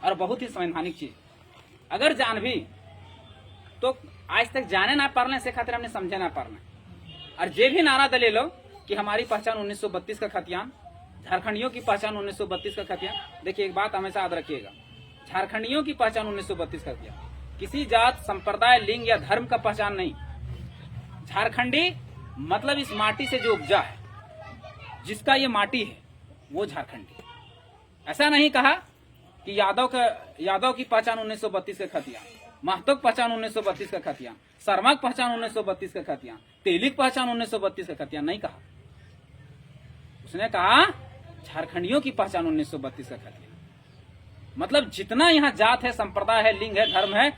और बहुत ही संवैधानिक चीज। अगर जान भी तो आज तक जाने ना पारने से खातिर हमने समझे ना पारने। और जे भी नारा दले लो कि हमारी पहचान 1932 का खतियान, झारखंडियों की पहचान 1932 का खतियान। देखिए एक बात हमेशा याद रखिएगा, झारखंडियों की पहचान 1932 का खतियान, किसी जात संप्रदाय लिंग या धर्म का पहचान नहीं। झारखंडी मतलब इस माटी से जो उपजा है, जिसका ये माटी है वो झारखंडी। ऐसा नहीं कहा कि यादव की पहचान 1932 का खतियान, महतो की पहचान 1932 का खतियान, शर्मा की पहचान 1932 का खतियान, तेली की पहचान 1932 का खतियान नहीं कहा। उसने कहा झारखंडियों की पहचान 1932 का खतियान। मतलब जितना यहाँ जात है, संप्रदाय है, लिंग है, धर्म है,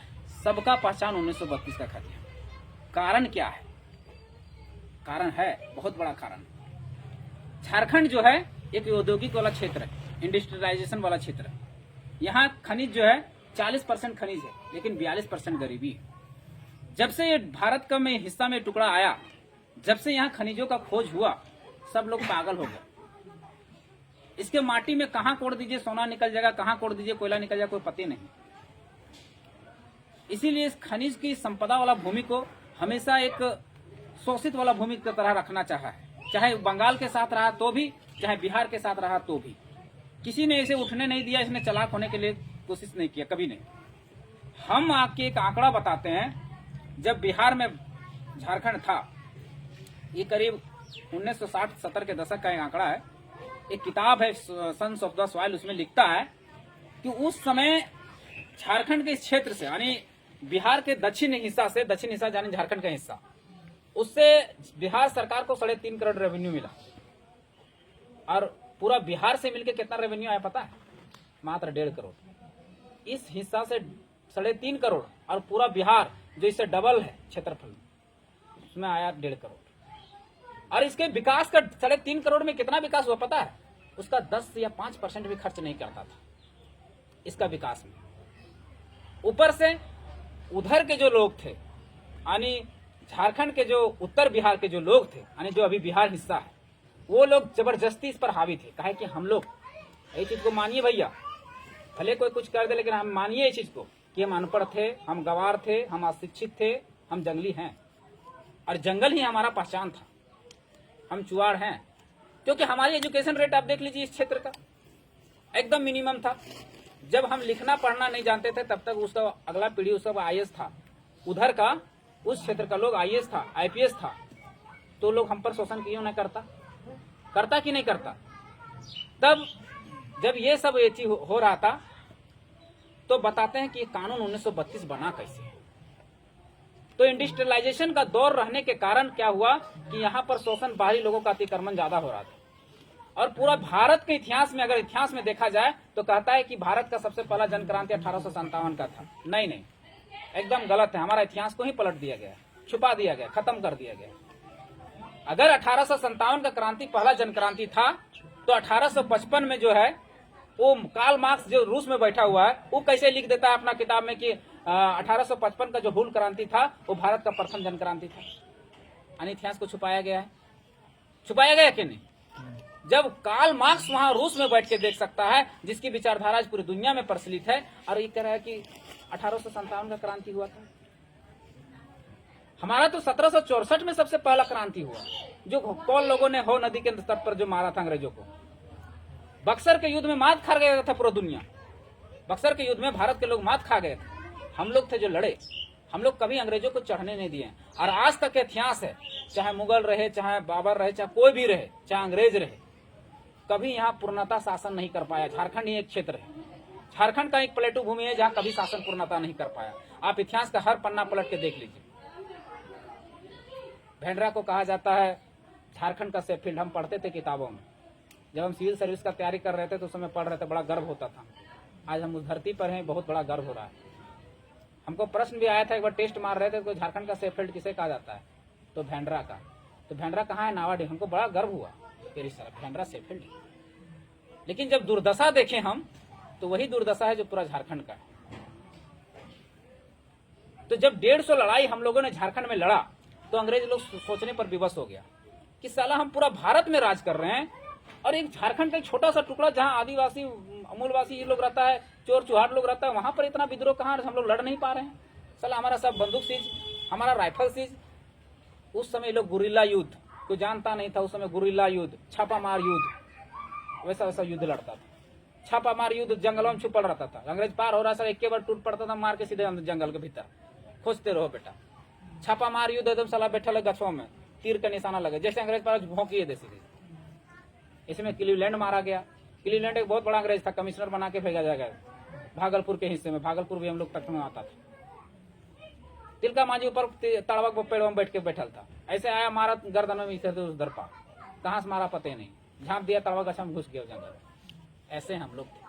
सबका पहचान 1932 का खतियान। कारण क्या है? कारण है बहुत बड़ा कारण। झारखंड जो है एक औद्योगिक वाला क्षेत्र है, इंडस्ट्रियलाइजेशन वाला क्षेत्र है। यहाँ खनिज जो है 40% खनिज है, लेकिन 42% गरीबी है। जब से ये भारत का में हिस्सा में टुकड़ा आया, जब से यहाँ खनिजों का खोज हुआ, सब लोग पागल हो गए। इसके माटी में कहाँ कोड़ दीजिए सोना निकल जाएगा, कहाँ कोड़ दीजिए कोयला निकल जाएगा, कोई पता नहीं। इसीलिए इस खनिज की संपदा वाला भूमि को हमेशा एक शोषित वाला भूमि की तरह रखना चाहा है। चाहे बंगाल के साथ रहा तो भी, चाहे बिहार के साथ रहा तो भी, किसी ने इसे उठने नहीं दिया। इसने चालाक होने के लिए कोशिश नहीं किया, कभी नहीं। हम आपके एक आंकड़ा बताते हैं, जब बिहार में झारखंड था, ये करीब 1960-70 के दशक का एक आंकड़ा है। एक किताब है सन्स ऑफ द सॉइल, उसमें लिखता है कि उस समय झारखंड के इस क्षेत्र से, यानी बिहार के दक्षिण हिस्सा यानी झारखंड का हिस्सा, उससे बिहार सरकार को 3.5 करोड़ रेवेन्यू मिला। और पूरा बिहार से मिलकर कितना रेवेन्यू आया पता है? मात्र 1.5 करोड़। इस हिस्सा से 3.5 करोड़, और पूरा बिहार जो इससे डबल है क्षेत्रफल, उसमें आया 1.5 करोड़। और इसके विकास का 3.5 करोड़ में कितना विकास हुआ पता है? उसका 10 या 5% भी खर्च नहीं करता था इसका विकास में। ऊपर से उधर के जो लोग थे, यानी झारखंड के जो उत्तर बिहार के जो लोग थे, यानी जो अभी बिहार हिस्सा है, वो लोग जबरदस्ती इस पर हावी थे। कहे कि हम लोग ये चीज को मानिए भैया, भले कोई कुछ कर दे, लेकिन हम मानिए इस चीज को कि हम अनपढ़ थे, हम गंवार थे, हम अशिक्षित थे, हम जंगली हैं, और जंगल ही हमारा पहचान था। हम चुआड़ हैं, क्योंकि हमारी एजुकेशन रेट आप देख लीजिए इस क्षेत्र का एकदम मिनिमम था। जब हम लिखना पढ़ना नहीं जानते थे, तब तक उसका अगला पीढ़ी उसका IAS था, उधर का उस क्षेत्र का लोग IAS था, IPS था। तो लोग हम पर शोषण क्यों नहीं करता कि नहीं करता? तब जब ये सब चीज हो रहा था, तो बताते हैं कि ये कानून 1932 बना कैसे। तो इंडस्ट्रियलाइजेशन का दौर रहने के कारण क्या हुआ कि यहाँ पर शोषण, बाहरी लोगों का अतिक्रमण ज्यादा हो रहा था। और पूरा भारत के इतिहास में, अगर इतिहास में देखा जाए तो कहता है कि भारत का सबसे पहला जन क्रांति 1857 का था। नहीं, एकदम गलत है। हमारा इतिहास को ही पलट दिया गया, छुपा दिया गया, खत्म कर दिया गया। अगर 1857 का क्रांति पहला जन क्रांति था, तो 1855 में जो है वो कार्ल मार्क्स जो रूस में बैठा हुआ है, वो कैसे लिख देता है अपना किताब में कि 1855 का जो हूल क्रांति था वो भारत का प्रथम जन क्रांति था। यानी इतिहास को छुपाया गया है। छुपाया गया कि नहीं? जब कार्ल मार्क्स वहां रूस में बैठ के देख सकता है, जिसकी विचारधारा आज पूरी दुनिया में प्रचलित है, और ये कह रहा है कि 1857 का क्रांति हुआ था। हमारा तो 1764 में सबसे पहला क्रांति हुआ, जो कौन लोगों ने हो नदी के तट पर जो मारा था अंग्रेजों को। बक्सर के युद्ध में मात खा गया था पूरा दुनिया। बक्सर के युद्ध में भारत के लोग मात खा गए थे। हम लोग थे जो लड़े। हम लोग कभी अंग्रेजों को चढ़ने नहीं दिए। और आज तक इतिहास है, चाहे मुगल रहे, चाहे बाबर रहे, चाहे कोई भी रहे, चाहे अंग्रेज रहे, कभी यहाँ पूर्णता शासन नहीं कर पाया। झारखंड ही एक क्षेत्र है, झारखंड का एक प्लेटू भूमि है जहाँ कभी शासन पूर्णता नहीं कर पाया। आप इतिहास का हर पन्ना पलट के देख लीजिए। भेंडरा को कहा जाता है झारखंड का शेफील्ड। हम पढ़ते थे किताबों में, जब हम सिविल सर्विस का तैयारी कर रहे थे तो उस समय पढ़ रहे थे, बड़ा गर्व होता था। आज हम उस धरती पर हैं, बहुत बड़ा गर्व हो रहा है। हमको प्रश्न भी आया था, एक बार टेस्ट मार रहे थे तो झारखंड का शेफील्ड किसे कहा जाता है, तो भेंडरा का। तो भेंडरा कहाँ है? नावाडीह। हमको बड़ा गर्व हुआ तेरी तरफ, भेंडरा शेफील्ड। लेकिन जब दुर्दशा देखें हम, तो वही दुर्दशा है जो पूरा झारखंड का है। तो जब 150 लड़ाई हम लोगों ने झारखंड में लड़ा, तो अंग्रेज लोग सोचने पर विवश हो गया कि साला हम पूरा भारत में राज कर रहे हैं, और एक झारखंड का एक छोटा सा टुकड़ा जहाँ आदिवासी मूलवासी ये लोग रहता है, चोर चुहार लोग रहता है, वहां पर इतना विद्रोह कहाँ, हम लोग लड़ नहीं पा रहे हैं। साला हमारा सब बंदूक सीज, हमारा राइफल सीज। उस समय लोग गुरिल्ला युद्ध, कोई जानता नहीं था उस समय गुरिल्ला युद्ध, छापामार युद्ध, वैसा वैसा युद्ध लड़ता था। छापामार युद्ध, जंगलों में छुपल रहता था, अंग्रेज पार हो रहा सर, एक बार टूट पड़ता था, मार के सीधे जंगल के भीतर, खोजते रहो बेटा। छापामार युद्ध एकदम साला बैठा लगे गछों में, तीर का निशाना लगे, जैसे अंग्रेज पार भौंकी दे सीधे। इसमें क्लीवलैंड मारा गया। क्लीवलैंड एक बहुत बड़ा अंग्रेज था, कमिश्नर बना के भेजा जाएगा भागलपुर के हिस्से में, भागलपुर भी हम लोग तक में आता था। तिलका मांझी ऊपर तड़वक पेड़ों में बैठ के बैठल था, ऐसे आया मारा गर्दनों में इधर उधर पा, कहां से मारा पते नहीं, झांप दिया तड़वक अच्छा में घुस गया जंगल। ऐसे हम लोग थे।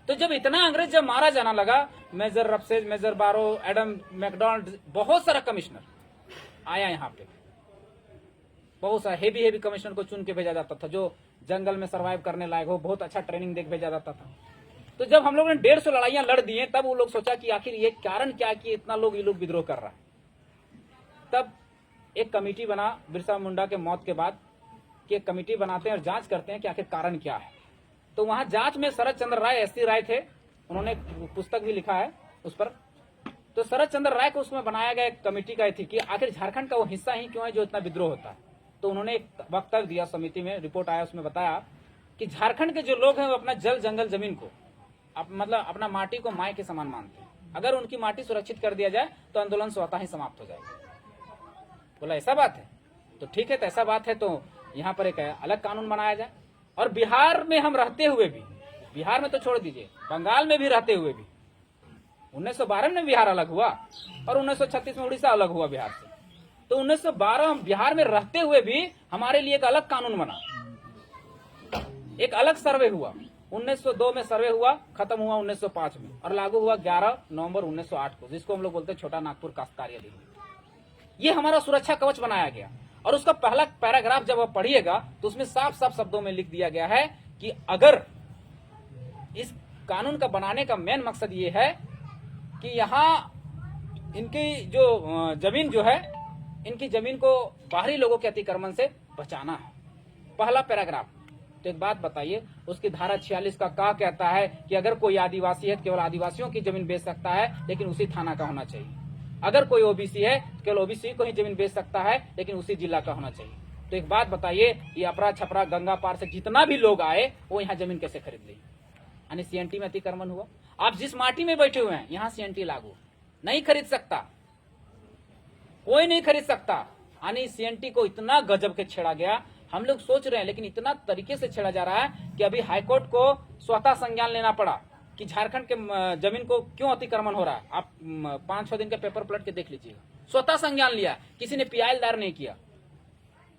तो जब इतना अंग्रेज जब मारा जाना लगा, मेजर रफसेज, मेजर बारो, एडम मैकडोनाल्ड, बहुत सारा कमिश्नर आया यहाँ पे, बहुत सारा हेवी कमिश्नर को चुन के भेजा जाता था जो जंगल में सर्वाइव करने लायक हो, बहुत अच्छा ट्रेनिंग देके भेजा जाता था। तो जब हम लोग ने 150 लड़ाइयां लड़ दी हैं, तब वो लोग सोचा कि आखिर ये कारण क्या कि इतना लोग ये लोग विद्रोह कर रहा है। तब एक कमेटी बना बिरसा मुंडा के मौत के बाद कि एक कमेटी बनाते हैं और जांच करते हैं कि आखिर कारण क्या है। तो वहां जांच में शरद चंद्र राय, एससी राय थे, उन्होंने पुस्तक भी लिखा है उस पर। तो शरद चंद्र राय को उसमें बनाया गया एक कमेटी का थी कि आखिर झारखंड का वो हिस्सा ही क्यों है जो इतना विद्रोह होता है। तो उन्होंने एक वक्तव्य दिया समिति में, रिपोर्ट आया, उसमें बताया कि झारखंड के जो लोग हैं वो अपना जल जंगल जमीन को मतलब अपना माटी को माई के समान मानते हैं। अगर उनकी माटी सुरक्षित कर दिया जाए तो आंदोलन स्वतः ही समाप्त हो जाएगा। बोला ऐसा बात है, तो ठीक है, तो ऐसा बात है तो यहाँ पर एक अलग कानून बनाया जाए। और बिहार में हम रहते हुए भी, बिहार में तो छोड़ दीजिए, बंगाल में भी रहते हुए भी 1912 में बिहार अलग हुआ और 1936 में उड़ीसा अलग हुआ बिहार से। तो 1912 बिहार में रहते हुए भी हमारे लिए एक अलग कानून बना, एक अलग सर्वे हुआ। 1902 में सर्वे हुआ, खत्म हुआ 1905 में और लागू हुआ 11 नवंबर 1908 को, जिसको हम लोग बोलते हैं छोटा नागपुर काश्तकारी अधिनियम। ये हमारा सुरक्षा कवच बनाया गया। और उसका पहला पैराग्राफ जब आप पढ़िएगा तो उसमें साफ साफ शब्दों में लिख दिया गया है कि अगर इस कानून का बनाने का मेन मकसद ये है कि यहाँ इनकी जो जमीन जो है, इनकी जमीन को बाहरी लोगों के अतिक्रमण से बचाना है। पहला पैराग्राफ। तो एक बात बताइए, उसकी धारा 46 का क्या कहता है कि अगर कोई आदिवासी है तो केवल आदिवासियों की जमीन बेच सकता है, लेकिन उसी थाना का होना चाहिए। अगर कोई ओबीसी है तो केवल ओबीसी को ही जमीन बेच सकता है, लेकिन उसी जिला का होना चाहिए। तो एक बात बताइए, ये अपरा छपरा गंगा पार से जितना भी लोग आए वो यहाँ जमीन कैसे खरीद ली? यानी सीएनटी में अतिक्रमण हुआ। आप जिस माटी में बैठे हुए हैं यहाँ सीएनटी लागू नहीं खरीद सकता, कोई नहीं खरीद सकता। यानी सीएनटी को इतना गजब के छेड़ा गया, हम लोग सोच रहे हैं, लेकिन इतना तरीके से छेड़ा जा रहा है कि अभी हाईकोर्ट को स्वतः संज्ञान लेना पड़ा कि झारखंड के जमीन को क्यों अतिक्रमण हो रहा है। आप 5-6 दिन के पेपर पलट के देख लीजिएगा, स्वतः संज्ञान लिया, किसी ने पीआईएल दायर नहीं किया।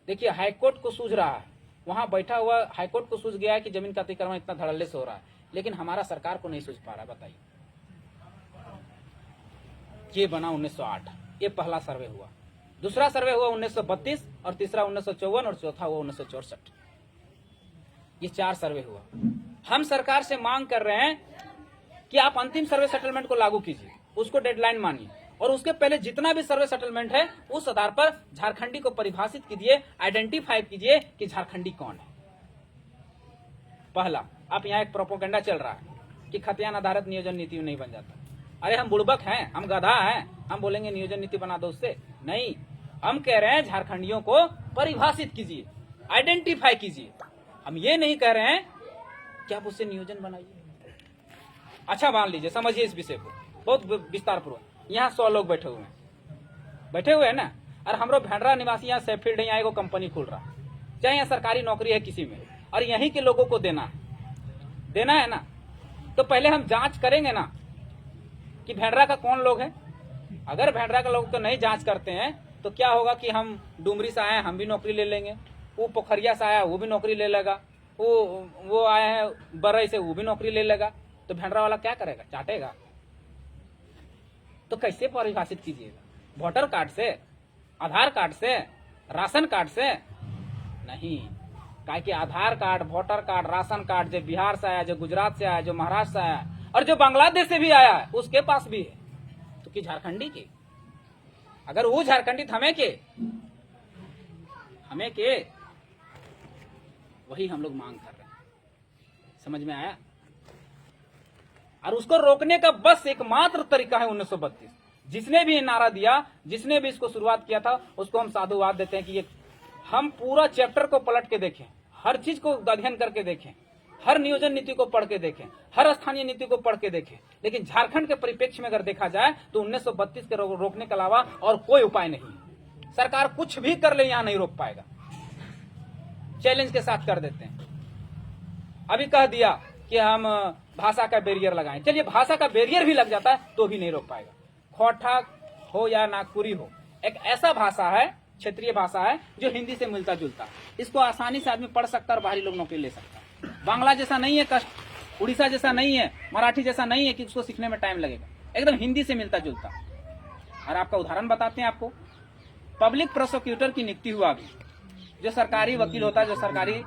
देखिए हाईकोर्ट को सूझ रहा है, वहां बैठा हुआ हाईकोर्ट को सूझ गया है कि जमीन का अतिक्रमण इतना धड़ल्ले से हो रहा है, लेकिन हमारा सरकार को नहीं सूझ पा रहा। बताइए, ये बना 1908, ये पहला सर्वे हुआ। दूसरा सर्वे हुआ 1932 और तीसरा 1954 और चौथा हुआ 1964। ये 4 सर्वे हुआ। हम सरकार से मांग कर रहे हैं कि आप अंतिम सर्वे सेटलमेंट को लागू कीजिए, उसको डेडलाइन मानिए, और उसके पहले जितना भी सर्वे सेटलमेंट है उस आधार पर झारखंडी को परिभाषित कीजिए, आइडेंटिफाई कीजिए कि झारखंडी कौन है। पहला, आप यहाँ एक प्रोपोगंडा चल रहा है कि खतियान आधारित नियोजन नीति नहीं बन जाता। अरे हम बुड़बक हैं, हम गधा हैं, हम बोलेंगे नियोजन नीति बना दो उससे? नहीं, हम कह रहे हैं झारखंडियों को परिभाषित कीजिए, आइडेंटिफाई कीजिए। हम ये नहीं कह रहे हैं कि आप उससे नियोजन बनाइए। अच्छा मान लीजिए, समझिए इस विषय को बहुत विस्तार पूर्वक। यहाँ 100 लोग बैठे हुए हैं ना, और हम लोग भेंडरा निवासी यहाँ सेफील्ड है, यहाँ एगो कंपनी खुल रहा है, चाहे यहाँ सरकारी नौकरी है किसी में, और यहीं के लोगों को देना है ना। तो पहले हम जांच करेंगे ना कि भेंडरा का कौन लोग है। अगर भेंडरा का लोग तो नहीं जांच करते हैं तो क्या होगा कि हम डुमरी से आए हैं, हम भी नौकरी ले लेंगे, वो पोखरिया से आया वो भी नौकरी ले लेगा, वो आए हैं बरई से वो भी नौकरी ले लेगा। तो भेंडरा वाला क्या करेगा? चाटेगा। तो कैसे परिभाषित कीजिएगा? वोटर कार्ड से, आधार कार्ड से, राशन कार्ड से? नहीं, काहे कि Aadhaar card, voter card, ration card जो बिहार से आया, जो गुजरात से आया, जो महाराष्ट्र से आया और जो बांग्लादेश से भी आया है उसके पास भी है। तो कि झारखंडी के, अगर वो झारखंडी हमें के वही हम लोग मांग कर रहे हैं। समझ में आया? और उसको रोकने का बस एकमात्र तरीका है 1932। जिसने भी ये नारा दिया, जिसने भी इसको शुरुआत किया था, उसको हम साधुवाद देते हैं कि ये हम पूरा चैप्टर को पलट के देखें, हर चीज को अध्ययन करके देखें, हर नियोजन नीति को पढ़ के देखें, हर स्थानीय नीति को पढ़ के देखें, लेकिन झारखंड के परिप्रेक्ष्य में अगर देखा जाए तो 1932 के रोकने के अलावा और कोई उपाय नहीं है। सरकार कुछ भी कर ले, यहां नहीं रोक पाएगा। चैलेंज के साथ कर देते हैं। अभी कह दिया कि हम भाषा का बैरियर लगाएं। चलिए, भाषा का बैरियर भी लग जाता है तो भी नहीं रोक पाएगा। खोटा हो या नागपुरी हो, एक ऐसा भाषा है, क्षेत्रीय भाषा है जो हिंदी से मिलता जुलता है। इसको आसानी से आदमी पढ़ सकता है और बाहरी लोग नौकरी ले सकता है। बांग्ला जैसा नहीं है कष्ट, उड़ीसा जैसा नहीं है, मराठी जैसा नहीं है कि उसको सीखने में टाइम लगेगा। एकदम हिंदी से मिलता जुलता। और आपका उदाहरण बताते हैं आपको। पब्लिक प्रोसिक्यूटर की नियुक्ति हुआ अभी। जो सरकारी वकील होता है, जो सरकारी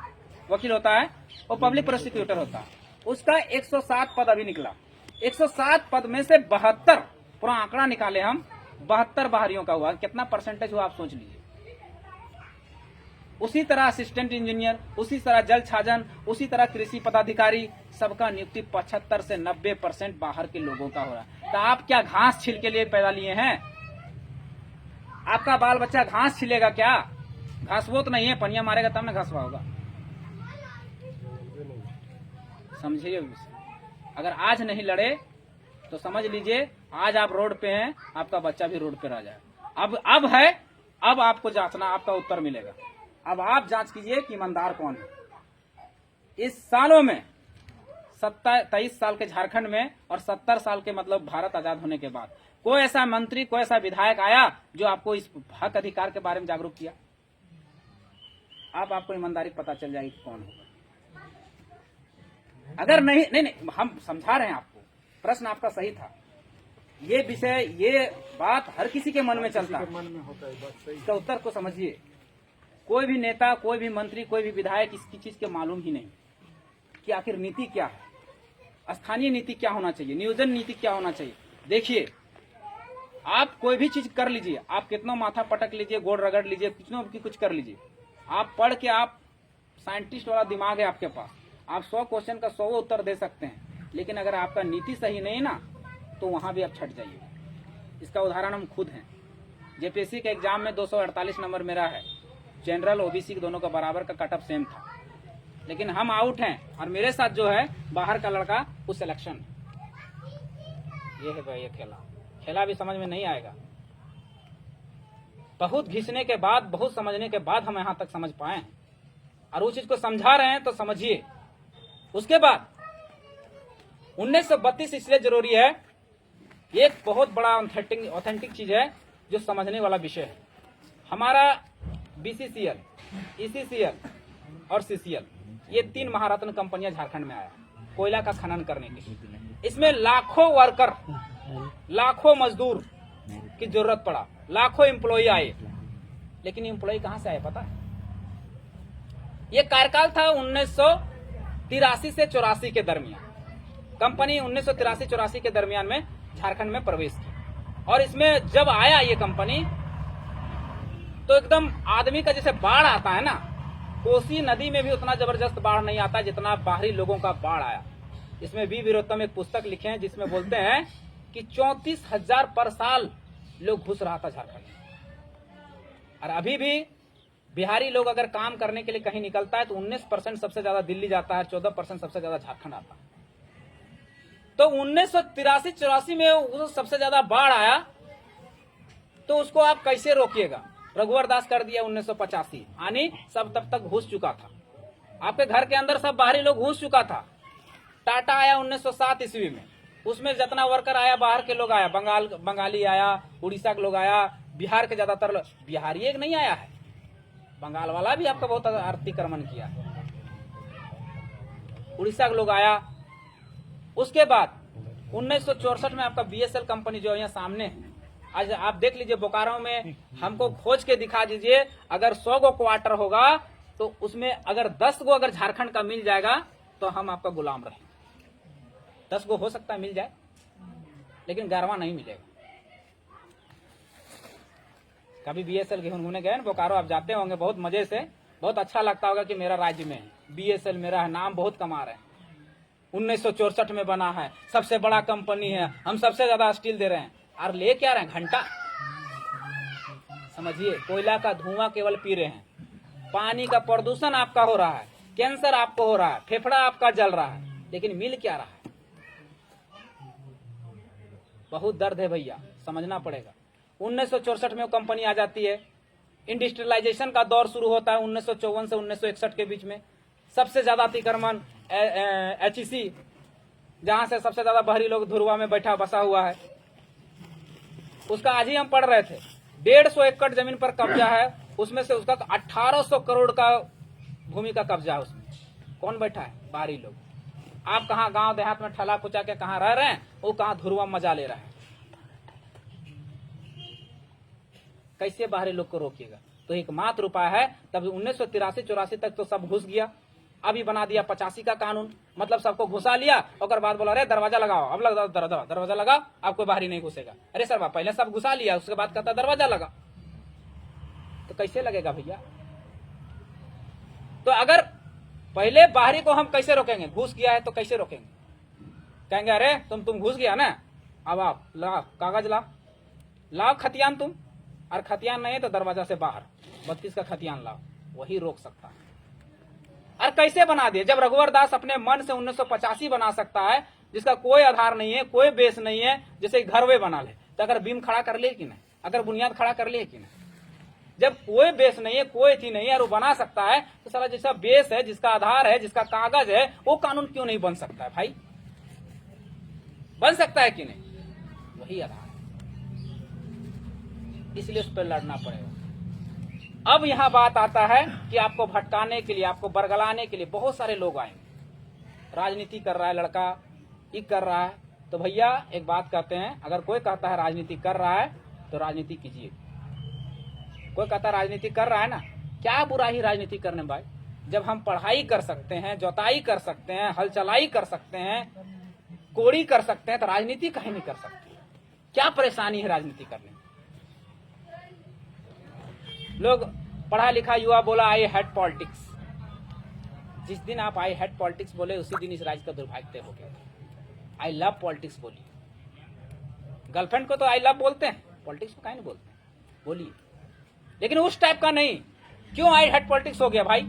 वकील होता है वो पब्लिक प्रोसिक्यूटर होता है। उसका 107 पद अभी निकला। 107 पद में से 72, पूरा आंकड़ा निकाले हम, 72 बाहरियों का हुआ। कितना परसेंटेज हुआ आप सोच लीजिए। उसी तरह असिस्टेंट इंजीनियर, उसी तरह जल छाजन, उसी तरह कृषि पदाधिकारी, सबका नियुक्ति 75 से 90% बाहर के लोगों का हो रहा है। तो आप क्या घास छील के लिए पैदा लिए हैं? आपका बाल बच्चा घास छिलेगा क्या? घास वो तो नहीं है, पनिया मारेगा तब ना घासवा होगा। समझिए, अगर आज नहीं लड़े तो समझ लीजिए आज आप रोड पे हैं, आपका बच्चा भी रोड पे रह जाए। अब है, अब आपको जांचना, आपका उत्तर मिलेगा। अब आप जांच कीजिए कि ईमानदार कौन है। इस सालों में 23 साल के झारखंड में और 70 साल के मतलब भारत आजाद होने के बाद कोई ऐसा मंत्री, कोई ऐसा विधायक आया जो आपको इस हक अधिकार के बारे में जागरूक किया? आपको ईमानदारी पता चल जाएगी कौन होगा। अगर नहीं, हम समझा रहे हैं आपको, प्रश्न आपका सही था। ये विषय, ये बात हर किसी के मन में चलता है, मन में होता है। इसका उत्तर को समझिए। कोई भी नेता, कोई भी मंत्री, कोई भी विधायक इसकी चीज के मालूम ही नहीं कि आखिर नीति क्या है, स्थानीय नीति क्या होना चाहिए, नियोजन नीति क्या होना चाहिए। देखिए, आप कोई भी चीज कर लीजिए, आप कितना माथा पटक लीजिए, गोड़ रगड़ लीजिए, कुछ कर लीजिए, आप पढ़ के, आप साइंटिस्ट वाला दिमाग है आपके पास, आप 100 क्वेश्चन का 100 उत्तर दे सकते हैं। लेकिन अगर आपका नीति सही नहीं ना, तो वहां भी आप छट जाइए। इसका उदाहरण हम खुद हैं। जेपीएससी के एग्जाम में 248 नंबर मेरा है। जनरल ओबीसी दोनों का बराबर का कट ऑफ सेम था, लेकिन हम आउट हैं और मेरे साथ जो है बाहर का लड़का, उस सिलेक्शन। ये है भाई, ये खेला भी समझ में नहीं आएगा। बहुत घिसने के बाद, बहुत समझने के बाद हम यहां तक समझ पाए हैं और उस चीज को समझा रहे हैं तो समझिए। उसके बाद 1932 इसलिए जरूरी है, एक बहुत बड़ा ऑथेंटिक चीज है जो समझने वाला विषय है। हमारा बीसीसीएल, ईसीसीएल और सीसीएल, ये 3 महारत्न कंपनियां झारखंड में आया कोयला का खनन करने के लिए। इसमें लाखों वर्कर, लाखों मजदूर की जरूरत पड़ा, लाखों एम्प्लॉय आए। लेकिन एम्प्लॉय कहां से आए पता है? ये कार्यकाल था 1983 से 84 के दरमियान। कंपनी 1983-84 के दरमियान में झारखंड में प्रवेश की और इसमें जब आया ये कंपनी तो एकदम आदमी का जैसे बाढ़ आता है ना, कोसी नदी में भी उतना जबरदस्त बाढ़ नहीं आता जितना बाहरी लोगों का बाढ़ आया। इसमें वी वीरोत्तम एक पुस्तक लिखे हैं जिसमें बोलते हैं कि 34,000 पर साल लोग घुस रहा था झारखंड में। और अभी भी बिहारी लोग अगर काम करने के लिए कहीं निकलता है तो 19% सबसे ज्यादा दिल्ली जाता है, 14% सबसे ज्यादा झारखंड आता है। तो 1983-84 में वो सबसे ज्यादा बाढ़ आया तो उसको आप कैसे रोकिएगा? रघुवर दास कर दिया 1985, यानी सब तब तक घुस चुका था, आपके घर के अंदर सब बाहरी लोग घुस चुका था। टाटा आया 1907 ईस्वी में, उसमें जितना वर्कर आया बाहर के लोग आया, बंगाली आया, उड़ीसा के लोग आया, बिहार के ज्यादातर बिहारी एक नहीं आया है, बंगाल वाला भी आपका बहुत अतिक्रमण किया, उड़ीसा के लोग आया। उसके बाद 1964 में आपका बीएसएल कंपनी जो यहाँ सामने है, आज आप देख लीजिए बोकारो में, हमको खोज के दिखा दीजिए अगर 100 गो क्वार्टर होगा तो उसमें अगर 10 गो अगर झारखंड का मिल जाएगा तो हम आपका गुलाम रहे। 10 गो हो सकता है मिल जाए, लेकिन 11वां नहीं मिलेगा। कभी बीएसएल घूमने गए ना बोकारो, आप जाते होंगे बहुत मजे से, बहुत अच्छा लगता होगा कि मेरा राज्य में है, BSL मेरा है, नाम बहुत कमा रहे हैं, 1964 में बना है, सबसे बड़ा कंपनी है, हम सबसे ज्यादा स्टील दे रहे हैं, और ले क्या रहे हैं घंटा। समझिए, कोयला का धुआं केवल पी रहे हैं, पानी का प्रदूषण आपका हो रहा है, कैंसर आपको हो रहा है, फेफड़ा आपका जल रहा है, लेकिन मिल क्या रहा है। बहुत दर्द है भैया, समझना पड़ेगा। 1964 में वो कंपनी आ जाती है, इंडस्ट्रियलाइजेशन का दौर शुरू होता है 1954 से 1961 के बीच में। सबसे ज्यादा अतिक्रमण HEC, जहां से सबसे ज्यादा बाहरी लोग धुरवा में बैठा बसा हुआ है, उसका आज ही हम पढ़ रहे थे। 150 एकड़ जमीन पर कब्जा है, उसमें से उसका 1800 करोड़ का भूमि का कब्जा है। उसमें कौन बैठा है? बाहरी लोग। आप कहाँ गांव देहात में ठला कुचा के कहाँ रह रहे हैं, वो कहाँ धुरवा मजा ले रहा है। कैसे बाहरी लोग को रोकिएगा? तो एकमात्र उपाय है, तब 1983-84 तक तो सब घुस गया, अभी बना दिया 85 का कानून, मतलब सबको घुसा लिया और बाद बोला अरे दरवाजा लगाओ, अब लगा दरवाजा लगाओ, अब कोई बाहरी नहीं घुसेगा। अरे सर पहले सब घुसा लिया, उसके बाद कहता दरवाजा लगा, तो कैसे लगेगा भैया? तो अगर पहले बाहरी को हम कैसे रोकेंगे? घुस गया है तो कैसे रोकेंगे? कहेंगे अरे तुम घुस गया ना, अब आप लाओ कागज, लाओ खतियान तुम, और खतियान नहीं है तो दरवाजा से बाहर 32 का खतियान लाओ, वही रोक सकता है। और कैसे बना दिए? जब रघुवर दास अपने मन से 1985 बना सकता है, जिसका कोई आधार नहीं है, कोई बेस नहीं है, जैसे घर वे बना ले, तो अगर बीम खड़ा कर लिए कि नहीं, अगर बुनियाद खड़ा कर लिए कि नहीं, जब कोई बेस नहीं है, कोई थी नहीं है, और वो बना सकता है, तो सारा जैसा बेस है, जिसका आधार है, जिसका कागज है, वो कानून क्यों नहीं बन सकता है भाई? बन सकता है कि नहीं? वही आधार है, इसलिए उस पर लड़ना पड़ेगा। अब यहां बात आता है कि आपको भटकाने के लिए, आपको बरगलाने के लिए बहुत सारे लोग आएंगे। राजनीति कर रहा है लड़का, ये कर रहा है, तो भैया एक बात कहते हैं, अगर कोई कहता है राजनीति कर रहा है तो राजनीति कीजिए। कोई कहता है राजनीति कर रहा है ना, क्या बुरा ही राजनीति करने भाई? जब हम पढ़ाई कर सकते हैं, जोताई कर सकते हैं, हल चलाई कर सकते हैं, कोड़ी कर सकते हैं, तो राजनीति कहीं नहीं कर सकते? क्या परेशानी है राजनीति करने? लोग पढ़ा लिखा युवा बोला आई हेट पॉलिटिक्स। जिस दिन आप आई हेट पॉलिटिक्स बोले, उसी दिन इस राज्य का दुर्भाग्य हो गया। आई लव पॉलिटिक्स बोलिए। गर्लफ्रेंड को तो आई लव बोलते हैं, पॉलिटिक्स को काहे नहीं बोलते? बोलिए, लेकिन उस टाइप का नहीं। क्यों आई हेट पॉलिटिक्स हो गया भाई?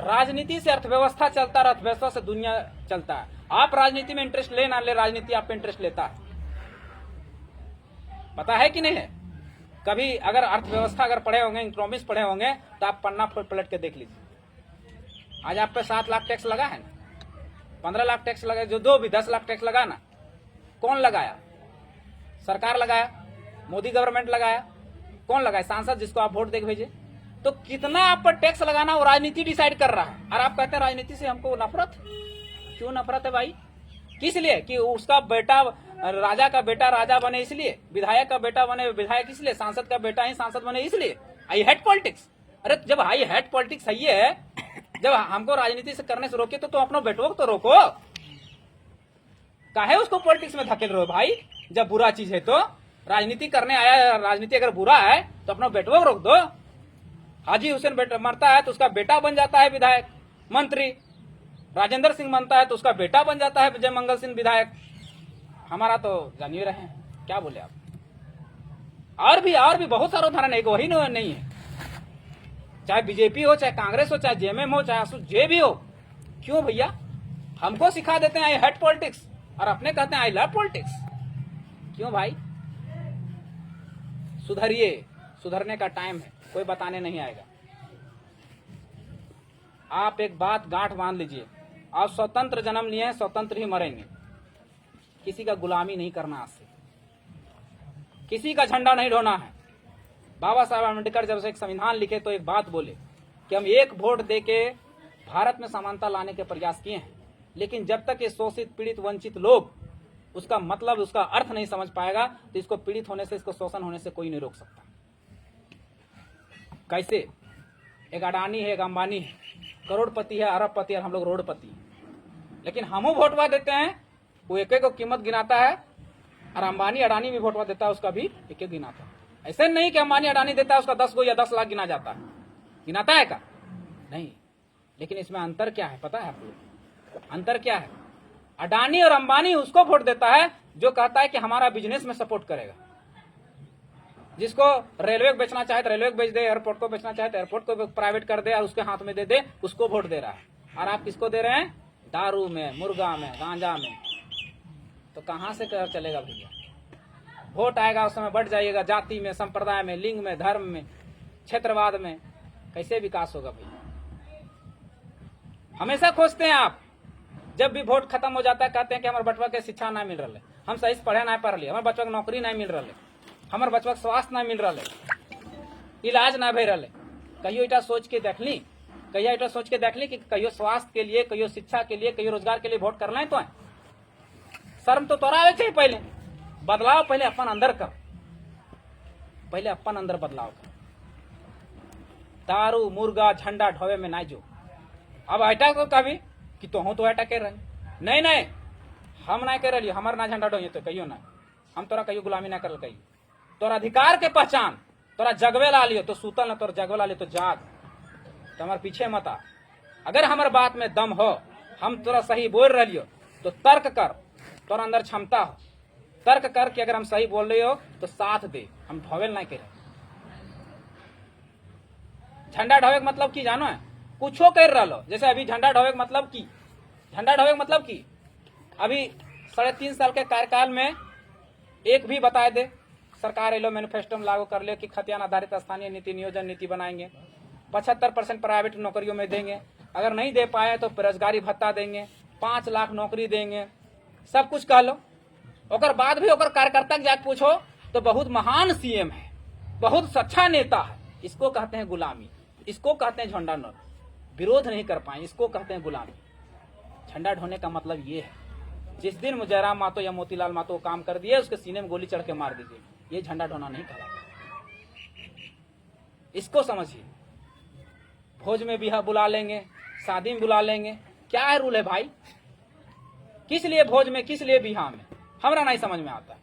राजनीति से अर्थव्यवस्था चलता है, अर्थव्यवस्था से दुनिया चलता है। आप राजनीति में इंटरेस्ट ले ना ले, राजनीति आप पे इंटरेस्ट लेता है। पता है कि नहीं है? कभी अगर अर्थव्यवस्था अगर पढ़े होंगे, इकोनॉमिक्स पढ़े होंगे, तो आप पन्ना पलट के देख लीजिए। आज आप पे 7 लाख टैक्स लगा है ना, 15 लाख टैक्स लगा, जो भी 10 लाख टैक्स लगा ना, कौन लगाया? सरकार लगाया, मोदी गवर्नमेंट लगाया। कौन लगाया? सांसद, जिसको आप वोट दे के भेजे। तो कितना आप पर टैक्स लगाना वो राजनीति डिसाइड कर रहा है, और आप कहते हैं राजनीति से हमको नफरत। क्यों नफरत है भाई? किस लिए? कि उसका बेटा, राजा का बेटा राजा बने इसलिए, विधायक का बेटा बने विधायक इसलिए, सांसद का बेटा ही सांसद बने इसलिए। I hate politics. अरे जब आई हेट पॉलिटिक्स सही है, जब हमको राजनीति से करने से रोके, तो अपना बेटों को तो रोको। काहे उसको पॉलिटिक्स में धकेल रहे हो भाई? जब बुरा चीज है तो राजनीति करने आया, राजनीति अगर बुरा है तो अपना बेटों को रोक दो। हाजी हुसैन बेटा मरता है तो उसका बेटा बन जाता है विधायक मंत्री, राजेंद्र सिंह बनता है तो उसका बेटा बन जाता है विजय मंगल सिंह विधायक। हमारा तो जानिए रहे हैं, क्या बोले आप? और भी बहुत सारे उदाहरण है, वही नहीं है। चाहे बीजेपी हो, चाहे कांग्रेस हो, चाहे जेएमएम हो, चाहे जे भी हो। क्यों भैया? हमको सिखा देते हैं आई हेट पॉलिटिक्स, और अपने कहते हैं आई लव पॉलिटिक्स। क्यों भाई? सुधरिए, सुधरने का टाइम है, कोई बताने नहीं आएगा। आप एक बात गांठ बांध लीजिए, आप स्वतंत्र जन्म लिए हैं, स्वतंत्र ही मरेंगे। किसी का गुलामी नहीं करना, आज से किसी का झंडा नहीं ढोना है। बाबा साहब अम्बेडकर जब से एक संविधान लिखे तो एक बात बोले कि हम एक वोट देके भारत में समानता लाने के प्रयास किए हैं, लेकिन जब तक ये शोषित, पीड़ित, वंचित लोग उसका मतलब, उसका अर्थ नहीं समझ पाएगा, तो इसको पीड़ित होने से, इसको शोषण होने से कोई नहीं रोक सकता। कैसे? एक अडानी है, एक अंबानी है, करोड़पति है, अरबपति है, हम लोग रोडपति, लेकिन हम वोटवा देते हैं, वो एक एक को कीमत गिनाता है, और अंबानी अडानी भी वोटवा देता है, उसका भी एक एक गिनाता है। ऐसे नहीं कि अंबानी अडानी देता है उसका 10 गो या 10 लाख गिना जाता है, गिनाता है का नहीं। लेकिन इसमें अंतर क्या है पता है आप लोग? अंतर क्या है? अडानी और अंबानी उसको वोट देता है जो कहता है कि हमारा बिजनेस में सपोर्ट करेगा। जिसको रेलवे को बेचना चाहे तो रेलवे को बेच दे, एयरपोर्ट को बेचना चाहे तो एयरपोर्ट को प्राइवेट कर दे और उसके हाथ में दे दे, उसको वोट दे रहा है। और आप किसको दे रहे हैं? दारू में, मुर्गा में, गांजा में। तो कहां से कर चलेगा भैया? वोट आएगा उस समय बढ़ जाइएगा, जाति में, संप्रदाय में, लिंग में, धर्म में, क्षेत्रवाद में, कैसे विकास होगा भैया? हमेशा खोजते हैं आप, जब भी वोट खत्म हो जाता है कहते हैं कि हमारे बचवा के शिक्षा ना मिल रहा है, हम सही से पढ़े ना पढ़ लिए, हमारे बचवा के नौकरी नहीं मिल रहा है, हमारे बचवा के स्वास्थ्य ना मिल रहा है, इलाज ना भे रहा। कहियो इटा सोच के देख ली, कहियो इटा सोच के देख ली कि कहियो स्वास्थ्य के लिए, कहियो शिक्षा के लिए, कहियो रोजगार के लिए वोट करना है तो है। शर्म तो तोरा आवे चाहिए। पहले बदलाव पहले अपन अंदर कर, पहले अपन अंदर बदलाव कर। दारू मुर्गा झंडा ढोवे में ना जो। अब हटा को कभी कि तो हूं तो हटा के रहे नहीं नहीं, हम ना कर रही, हमार ना झंडा ढोइए तो कहियो ना, हम तोरा कहियो गुलामी ना करल। कहियो तोरा अधिकार के पहचान, तोरा जगवे ला लियो तो सूतल न, तोरा जगवे ला लियो तो जाग, तो हमारे पीछे मत आ। अगर हमारे बात में दम हो, हम तोरा सही बोल रही हो तो तर्क कर, तोरा अंदर क्षमता हो, तर्क कर कि अगर हम सही बोल रहे हो तो साथ दे, हम ढोवेल नहीं करे। झंडा ढोवे मतलब की जानो है? कुछो कर रहा लो। जैसे अभी झंडा ढोवे मतलब की, झंडा ढोवे मतलब की अभी 3.5 साल के कार्यकाल में एक भी बताए दे सरकार एलो मैनिफेस्टो में लागू कर ले कि खतियान आधारित स्थानीय नीति नियोजन नीति बनाएंगे, 75% प्राइवेट नौकरियों में देंगे, अगर नहीं दे पाए तो बेरोजगारी भत्ता देंगे, 5 लाख नौकरी देंगे, सब कुछ कह लो। और बाद भी और कार्यकर्ता के जाके पूछो तो बहुत महान सीएम है, बहुत अच्छा नेता है। इसको कहते हैं गुलामी, इसको कहते हैं झंडा ढोना। विरोध नहीं कर पाए, इसको कहते हैं गुलामी। झंडा ढोने का मतलब ये है, जिस दिन जयराम मातो या मोतीलाल मातो को काम कर दिए उसके सीने में गोली चढ़ के मार दीजिए, ये झंडा ढोना नहीं कहलाता। इसको समझिए। भोज में भी बुला लेंगे, शादी में बुला लेंगे, क्या है रूल है भाई? किस लिए भोज में, किस लिए बिहार में? हमरा नहीं समझ में आता।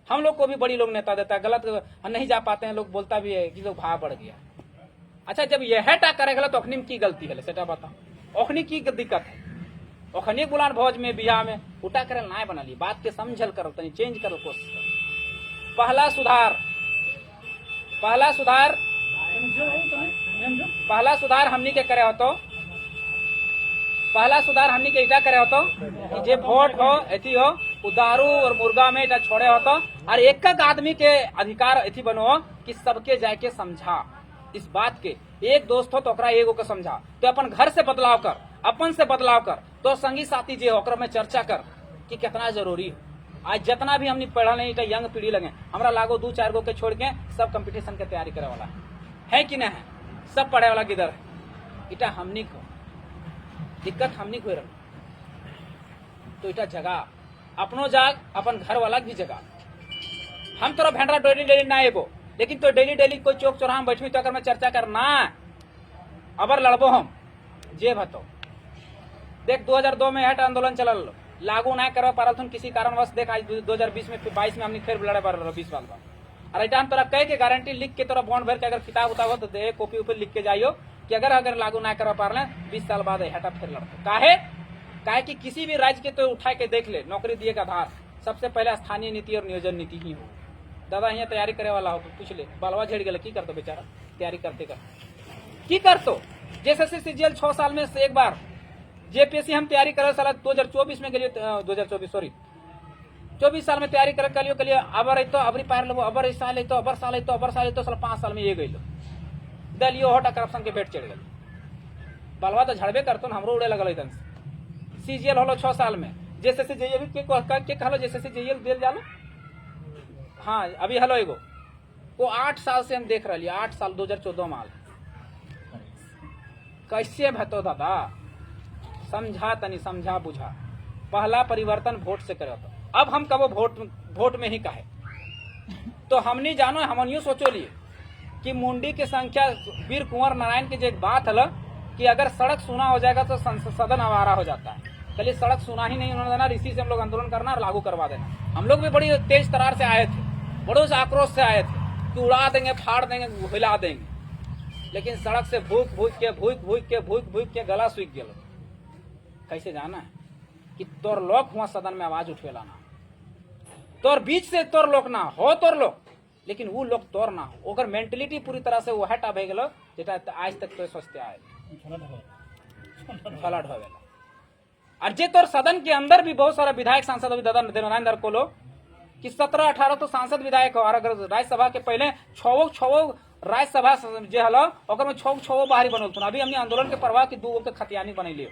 हम लोग को भी बड़ी लोग नेता देता है, गलत नहीं जा पाते हैं लोग, बोलता भी है कि लोग भाव बढ़ गया। अच्छा, जब यह टा करेगा तो अखनी में की गलती है सेटा बताओ, अखनी की दिक्कत है? अखनी बुलान भोज में बिहार में उठा करे ना बना ली, बात के समझल करो, तनी चेंज करो कोशिश करो। पहला सुधार हमनी के करे हो तो, पहला सुधार हमनी के इटा करे हो तो कि जे वोट हो एथी हो दारू और मुर्गा में इटा छोड़े हो तो, और एक आदमी के अधिकार एथी बनो कि सबके जाके समझा इस बात के। एक दोस्त हो तो ओकरा एगो के समझा, तो अपन घर से बदलाव कर, अपन से बदलाव कर, तो संगी साथी जे ओकरा में चर्चा कर कि कितना जरूरी हो। आज जितना भी हमने पढ़ा नहीं, यंग पीढ़ी लगे हमरा लागो 2-4 गो के छोड़ के सब कंपटीशन के तैयारी करे वाला है कि नहीं है? सब पढ़े वाला किधर है? इटा हमनी को दिक्कत, हमनी को रह तो इटा जगह अपनो जाग, अपन घर वाला भी जगह। हम तोरा भेंडरा डेली ना एबो, लेकिन तो डेली कोई चौक चौराहा में बैठवी तो अगर मैं चर्चा करना अबर लड़बो हम जे भतो। देख 2002 में हट आंदोलन चलल, लागू ना कर पारल थुन किसी कारणवश। देख आज 2020 में 22 में हमने फिर लड़े पारल 20 साल बाद। और इटा हम तोरा कह के गारंटी लिख के तोरा बॉन्ड भर के अगर किताब उताब हो तो दे, कॉपी ऊपर लिख के जाइयो कि अगर लागू ना कर पारल 20 साल बाद हटा फिर लड़ते। काहे कि किसी भी राज्य के तो उठा के देख ले, नौकरी दिए का आधार सबसे पहले स्थानीय नीति और नियोजन नीति ही हो। दादा यहाँ तैयारी करे वाला हो तो पूछ ले, बालवा झेड़ गए की करते बेचारा तैयारी करते की करतो। जैसे सीजीएल 6 साल में से एक बार, जेपीएससी हम तैयारी करे साल 2024 में गए, 24 साल में तैयारी करे कलियो अबर तो अबरी पार लो, अबर साल तो अबर साल तो अबर साल तो 5 साल में ये गई दलियो हटा करप्शन के भेंट चढ़ गए। बालवा तो झड़बे करतो न, हमरो उड़े लगल एकदम। सीजीएल होलो 6 साल में, जैसे जेईएल के कहलो जैसे जेईएल दिल जालो। हाँ अभी हलो एगो वो 8 साल से हम देख रही, 8 साल 2014 माल कैसे भतो दादा? समझा तनी, समझा बुझा। पहला परिवर्तन वोट से करे तो। अब हम कबो वोट में ही कहे तो हमनी जानो, हमनियो सोचो लिए कि मुंडी की संख्या वीर कुंवर नारायण की जो एक बात है कि अगर सड़क सुना हो जाएगा तो सदन आवारा हो जाता है। कल सड़क सुना ही नहीं होने देना, इसी से हम लोग आंदोलन करना और लागू करवा देना। हम लोग भी बड़ी तेज तरार से आए थे, बड़ों से आक्रोश से आए थे, कि उड़ा देंगे, फाड़ देंगे, हिला देंगे, लेकिन सड़क से भूख के गला सूख गया। कैसे जाना है कि तोर लोग हुआ सदन में आवाज उठेला ना, तोर बीच से तोर लोग ना हो, तोर लोग, लेकिन वो लोग तोर ना हो, ओकर मेंटलिटी पूरी तरह से वो हटा भे गेलो, जेटा आज तक तो सोचते आए फलट हो गेला। और जे तोर सदन के अंदर भी बहुत सारा विधायक सांसद अभी दादा देवानंद को लो कि 17-18 तो सांसद विधायक हो, और अगर राज्यसभा के पहले 6 राज्यसभा जे हलो ओकर में 6 बाहरी बनल थुन। अभी हमने आंदोलन के प्रवाह की 2 के खतियानी बनैली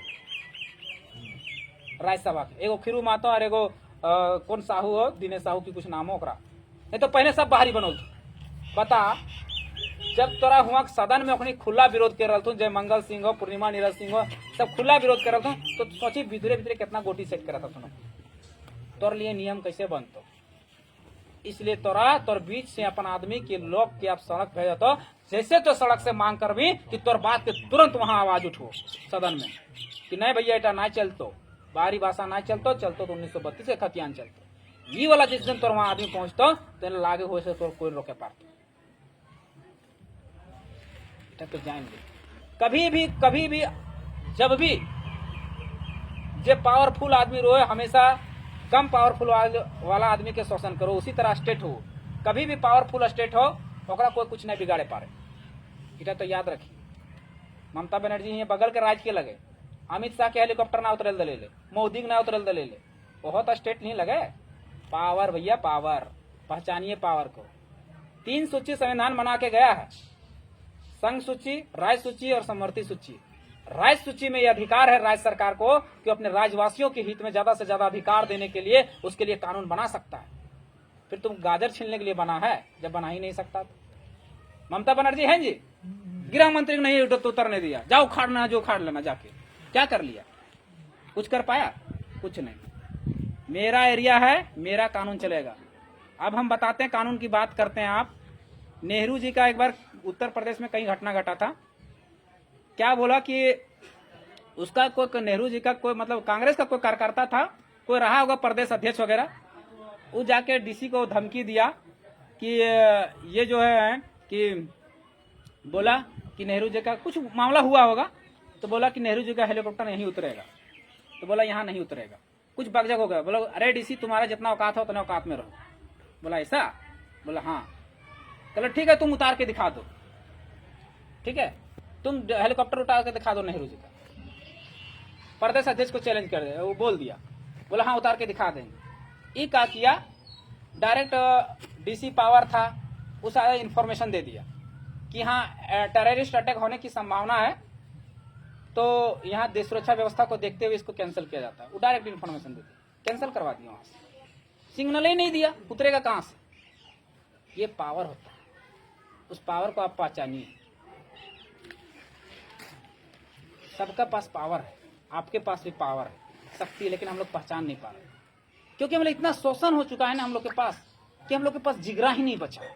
राज्यसभा के, एगो खीरू मातो और एगो कौन साहू हो, दिनेश साहू की कुछ नाम हो ओकरा, नहीं तो पहले सब बाहरी बनल थु। बता, जब तोरा हुआ सदन में अपनी खुला विरोध कर रहा, जय मंगल सिंह हो, पूर्णिमा नीरज सिंह हो, सब खुला विरोध कर रहा, तो सोची भीतरे भीतरे कितना गोटी सेट कर रहा था सुनो, तोर लिए नियम कैसे बनतो। इसलिए तोर बीच से अपन आदमी के लोग के आप सड़क भेज तो, जैसे तो सड़क से मांग कर भी कि तोर बात के तुरंत वहां आवाज उठो सदन में कि नहीं भैया एटा ना चलतो, बाहरी भाषा ना चलतो तो 1932 के खतियान चलतो। ये वाला जिस दिन तोर वहां आदमी पहुंचतो तो लागे हो से तोर कोई रोके पारतो। तो जान ले कभी भी जब भी जे पावरफुल आदमी रोए, हमेशा कम पावरफुल वाला आदमी के शोषण करो। उसी तरह स्टेट हो, कभी भी पावरफुल स्टेट हो ओकरा कोई कुछ नहीं बिगाड़े पारे। इटा तो याद रखी। ममता बनर्जी ये बगल के राज्य के लगे, अमित शाह के हेलीकॉप्टर ना उतरल दले, मोदी ना उतरल दले, वो तो स्टेट नहीं लगे। पावर भैया पावर, पहचानिए पावर को। 3 सूची संविधान बना के गया है, संघ सूची, राज्य सूची और समवर्ती सूची। राज्य सूची में यह अधिकार है राज्य सरकार को कि अपने राज्यवासियों के हित में ज्यादा से ज्यादा अधिकार देने के लिए उसके लिए कानून बना सकता है। फिर तुम गाजर छीनने के लिए बना है, जब बना ही नहीं सकता तो। ममता बनर्जी है जी, गृह मंत्री को नहीं उतरने दिया, जाओ उखाड़ना जो उखाड़ लेना जाके। क्या कर लिया? कुछ कर पाया? कुछ नहीं। मेरा एरिया है, मेरा कानून चलेगा। अब हम बताते हैं, कानून की बात करते हैं। आप नेहरू जी का एक बार उत्तर प्रदेश में कहीं घटना घटा था, क्या बोला कि उसका कोई नेहरू जी का कोई मतलब कांग्रेस का कोई कार्यकर्ता था, कोई रहा होगा प्रदेश अध्यक्ष वगैरह, वो जाके डीसी को धमकी दिया कि ये जो है कि बोला कि नेहरू जी का कुछ मामला हुआ होगा, तो बोला कि नेहरू जी का हेलीकॉप्टर यहीं उतरेगा, तो बोला यहाँ नहीं उतरेगा। कुछ बकझक हो गया, बोला अरे डीसी तुम्हारा जितना औकात हो उतना औकात में रहो। बोला ऐसा? बोला हाँ। चलो ठीक है, तुम उतार के दिखा दो, ठीक है, तुम हेलीकॉप्टर उतार के दिखा दो नेहरू जी का। प्रदेश अध्यक्ष को चैलेंज कर दिया, वो बोल दिया, बोला हाँ उतार के दिखा देंगे। ये क्या किया, डायरेक्ट डीसी पावर था, उस इंफॉर्मेशन दे दिया कि हाँ टेररिस्ट अटैक होने की संभावना है, तो यहाँ देश सुरक्षा व्यवस्था को देखते हुए इसको कैंसिल किया जाता है। वो डायरेक्ट इन्फॉर्मेशन दे दिया, कैंसिल करवा दिया वहां से। सिग्नल ही नहीं दिया, उतरेगा कहां से? ये पावर होता है, उस पावर को आप पहचानिए। सबका पास पावर है, आपके पास भी पावर है, शक्ति है, लेकिन हम लोग पहचान नहीं पा रहे, क्योंकि हम लोग इतना शोषण हो चुका है ना हम लोग के पास, कि हम लोग के पास जिगरा ही नहीं बचा है,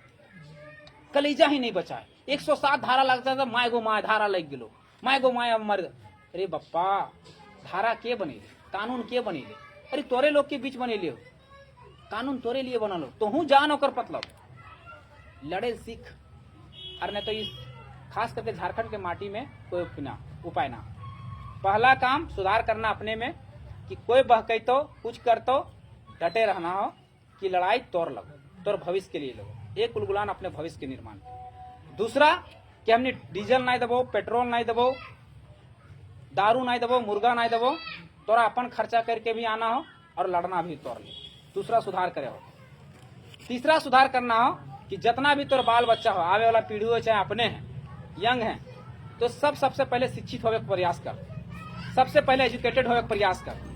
कलेजा ही नहीं बचा है। 107 धारा लगता था, माय गो माय धारा लग गेलो, माय गो माय मर। अरे बप्पा, धारा के बनेले, कानून के बनेले? अरे तोरे लोग के बीच बनेले हो, कानून तोरे लिए बनल हो, तोहू जान ओकर मतलब लड़े सीख। और नहीं तो इस खास करके झारखंड के माटी में कोई उपाय ना। पहला काम सुधार करना अपने में, कि कोई बहकैतो कुछ करतो डटे रहना हो कि लड़ाई तोड़ लगो, तोर भविष्य के लिए लगो, एक गुलगुलान अपने भविष्य के निर्माण। दूसरा कि हमने डीजल नहीं दबो, पेट्रोल नहीं दबो, दारू नहीं दबो, मुर्गा नहीं दबो, तोरा अपन खर्चा करके भी आना हो और लड़ना भी तोड़ ले। दूसरा सुधार करे हो। तीसरा सुधार करना हो कि जितना भी तोर बाल बच्चा हो, आवे वाला पीढ़ी हो, चाहे अपने हैं यंग हैं, तो सबसे पहले शिक्षित होने का प्रयास कर, सबसे पहले एजुकेटेड होने का प्रयास कर।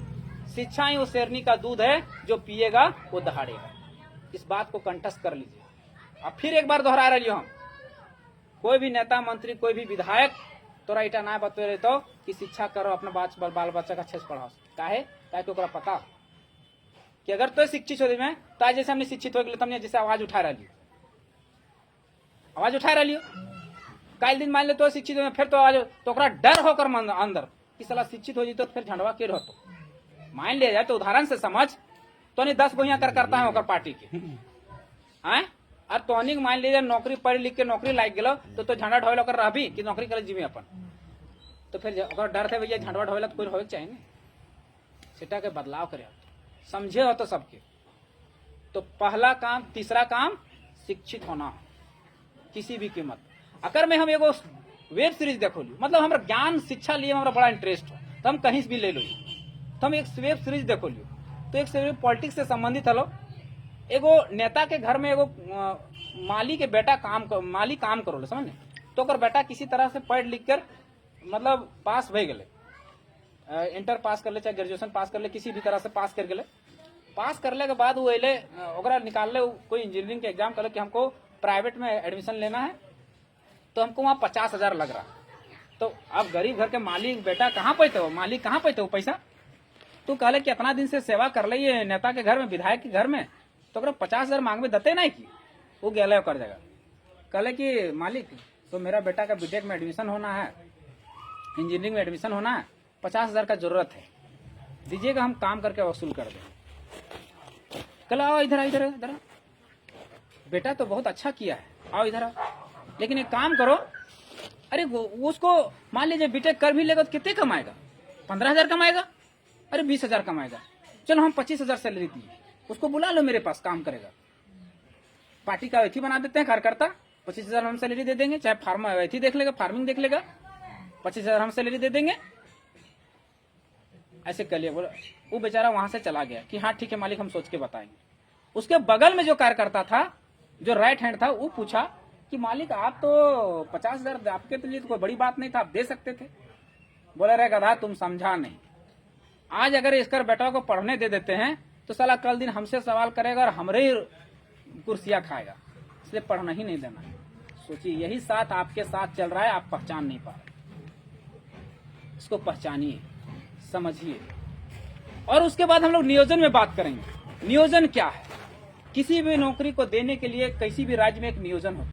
शिक्षा ही उस शेरनी का दूध है, जो पिएगा वो दहाड़ेगा। इस बात को कंठस्थ कर लीजिए। अब फिर एक बार दोहरा रही हम, कोई भी नेता मंत्री, कोई भी विधायक तोरा इटा ना बतवे रहे तो कि शिक्षा करो, अपना बाल बच्चा का अच्छे से पढ़ाओ। काहे? ताकि ओकरा पता कि अगर तो शिक्षित हो में, तो जैसे हमने शिक्षित हो गए, हमने जैसे आवाज उठा रही, आवाज उठा रही हो, कल दिन मान ले तो शिक्षित हो, फिर तो आवाज, तो ओकरा डर होकर अंदर कि साला शिक्षित हो जी तो फिर झंडवा के रहो। मान ले जाए तो उदाहरण से समझ, तो नहीं 10 गोहियां करता है ओकर पार्टी के, हैं और तोहनी मान लीजिए नौकरी पढ़ लिख के नौकरी लाग गेलो तो झंडा ढोल कर रहबी कि नौकरी कर जीवी अपन, तो फिर डर थे भैया झंडा ढोला तो कोई हो चाहिए ना, सेटा के बदलाव करे समझे हो तो सबके। तो पहला काम, तीसरा काम शिक्षित होना किसी भी कीमत। अगर मैं हम एगो वेब सीरीज देखो ली, मतलब हमारा ज्ञान शिक्षा लिए हमारा बड़ा इंटरेस्ट हो तो हम कहीं से भी ले लो, तो हम एक वेब सीरीज देखो लियो, तो एक पॉलिटिक्स से संबंधित हलो, एगो नेता के घर में एगो माली के बेटा माली काम करो ले, समझ, तो अगर बेटा किसी तरह से पढ़ लिख कर मतलब पास भई गए, इंटर पास कर ले चाहे ग्रेजुएशन पास कर ले, किसी भी तरह से पास कर गए, पास करने के बाद वो अले ओकरा निकाल ले कोई इंजीनियरिंग के एग्जाम कर ले कि हमको प्राइवेट में एडमिशन लेना है, तो हमको वहाँ 50,000 लग रहा। तो अब गरीब घर के मालिक बेटा कहाँ पैते हो, मालिक कहाँ पैते हो पैसा, तू कहले कि इतना दिन से सेवा कर ले ये नेता के घर में, विधायक के घर में, तो अगर 50,000 मांगवे दते नहीं की, वो गए कर जाएगा। कहले कि मालिक तो मेरा बेटा का बीटेक में एडमिशन होना है, इंजीनियरिंग में एडमिशन होना है, 50,000 का जरूरत है, दीजिएगा, हम काम करके वसूल कर दें। कल आओ इधर इधर इधर, बेटा तो बहुत अच्छा किया है, आओ इधर आओ, लेकिन एक काम करो, अरे वो उसको मान लीजिए बीटेक कर भी लेगा तो कितने कमाएगा, 15,000 कमाएगा, अरे 20,000 कमाएगा, चलो हम 25,000 सैलरी दिए, उसको बुला लो मेरे पास, काम करेगा, पार्टी का अवैथी बना देते हैं कार्यकर्ता, 25,000 हम सैलरी दे देंगे, चाहे फार्म अवैथी देख लेगा, फार्मिंग देख लेगा, 25,000 हम सैलरी दे देंगे, ऐसे कर लिया। बोला वो बेचारा वहां से चला गया कि हाँ ठीक है मालिक, हम सोच के बताएंगे। उसके बगल में जो कार्यकर्ता था, जो राइट हैंड था, वो पूछा कि मालिक आप तो 50,000 आपके तो लिए तो कोई बड़ी बात नहीं था, आप दे सकते थे। बोले रे गधा तुम समझा नहीं, आज अगर इसकर बेटा को पढ़ने दे देते हैं तो साला कल दिन हमसे सवाल करेगा और हमरे ही कुर्सियां खाएगा, इसलिए पढ़ना ही नहीं देना। सोचिए यही साथ आपके साथ चल रहा है, आप पहचान नहीं पा रहे, इसको पहचानिए, समझिए। और उसके बाद हम लोग नियोजन में बात करेंगे। नियोजन क्या है? किसी भी नौकरी को देने के लिए किसी भी राज्य में एक नियोजन होता है।